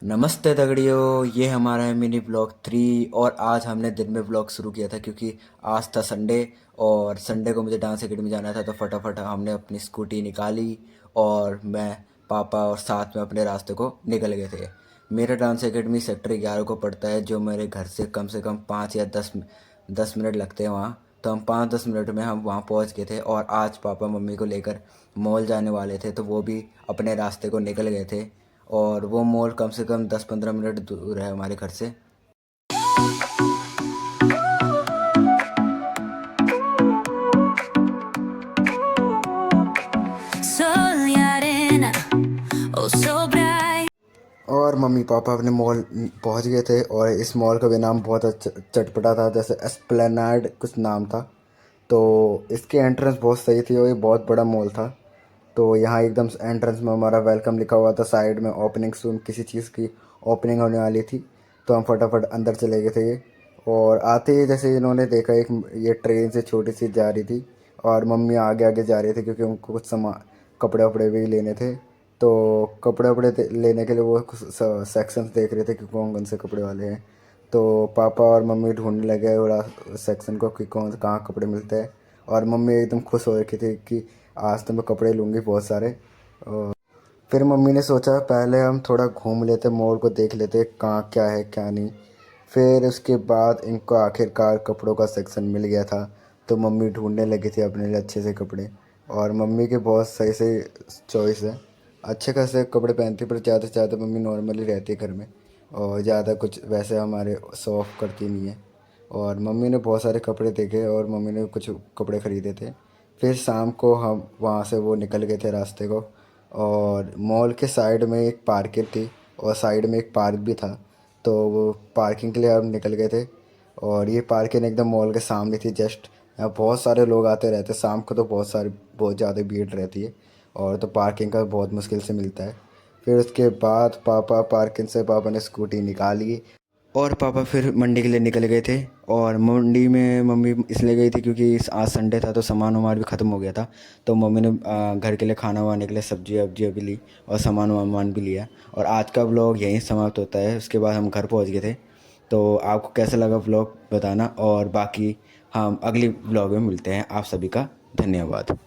नमस्ते दगड़ियों, ये हमारा है मिनी ब्लॉग 3। और आज हमने दिन में ब्लॉग शुरू किया था क्योंकि आज था संडे। और संडे को मुझे डांस एकेडमी जाना था, तो फटाफट हमने अपनी स्कूटी निकाली और मैं, पापा और साथ में अपने रास्ते को निकल गए थे। मेरा डांस एकेडमी सेक्टर 11 को पड़ता है, जो मेरे घर से कम 5 या 10 मिनट लगते हैं वहाँ। तो हम 5-10 मिनट में हम वहाँ पहुँच गए थे। और आज पापा मम्मी को लेकर मॉल जाने वाले थे, तो वो भी अपने रास्ते को निकल गए थे। और वो मॉल कम से कम 10-15 मिनट दूर है हमारे घर से। Sol y arena, oh so bright। और मम्मी पापा अपने मॉल पहुंच गए थे। और इस मॉल का भी नाम बहुत अच्छा चटपटा था, जैसे एस्प्लेनाड कुछ नाम था। तो इसकी एंट्रेंस बहुत सही थी और ये बहुत बड़ा मॉल था। तो यहाँ एकदम एंट्रेंस में हमारा वेलकम लिखा हुआ था, साइड में ओपनिंग सून किसी चीज़ की ओपनिंग होने वाली थी। तो हम फटाफट अंदर चले गए थे ये। और आते ही जैसे इन्होंने देखा, एक ये ट्रेन से छोटी सी जा रही थी और मम्मी आगे आगे जा रही थी क्योंकि उनको कुछ सामान कपड़े वपड़े भी लेने थे। तो कपड़े वपड़े लेने के लिए वो कुछ सेक्शंस देख रहे थे कि कौन कौन से कपड़े वाले हैं। तो पापा और मम्मी ढूंढने लगे पूरा सेक्शन को कि कौन कहाँ कपड़े मिलते हैं। और मम्मी एकदम खुश हो रखी थी कि आज तो मैं कपड़े लूँगी बहुत सारे। और फिर मम्मी ने सोचा पहले हम थोड़ा घूम लेते, मॉल को देख लेते कहाँ क्या है क्या नहीं। फिर उसके बाद इनको आखिरकार कपड़ों का सेक्शन मिल गया था। तो मम्मी ढूंढने लगी थी अपने लिए अच्छे से कपड़े। और मम्मी के बहुत सही सही चॉइस है, अच्छे खासे कपड़े पहनती, पर ज़्यादा से ज़्यादा मम्मी नॉर्मली रहती है घर में। और ज़्यादा कुछ वैसे हमारे शो ऑफ करती नहीं है। और मम्मी ने बहुत सारे कपड़े देखे और मम्मी ने कुछ कपड़े ख़रीदे थे। फिर शाम को हम वहाँ से वो निकल गए थे रास्ते को। और मॉल के साइड में एक पार्किंग थी और साइड में एक पार्क भी था। तो वो पार्किंग के लिए हम निकल गए थे। और ये पार्किंग एकदम मॉल के सामने थी जस्ट। यहाँ बहुत सारे लोग आते रहते, शाम को तो बहुत ज़्यादा भीड़ रहती है। और तो पार्किंग का बहुत मुश्किल से मिलता है। फिर उसके बाद पापा ने स्कूटी निकाली और पापा फिर मंडी के लिए निकल गए थे। और मंडी में मम्मी इसलिए गई थी क्योंकि आज संडे था, तो सामान वामान भी ख़त्म हो गया था। तो मम्मी ने घर के लिए खाना वाने के लिए सब्जी वब्जियाँ भी ली और सामान वामान भी लिया। और आज का व्लॉग यहीं समाप्त होता है। उसके बाद हम घर पहुंच गए थे। तो आपको कैसा लगा व्लॉग बताना, और बाकी हम अगली व्लॉग में मिलते हैं। आप सभी का धन्यवाद।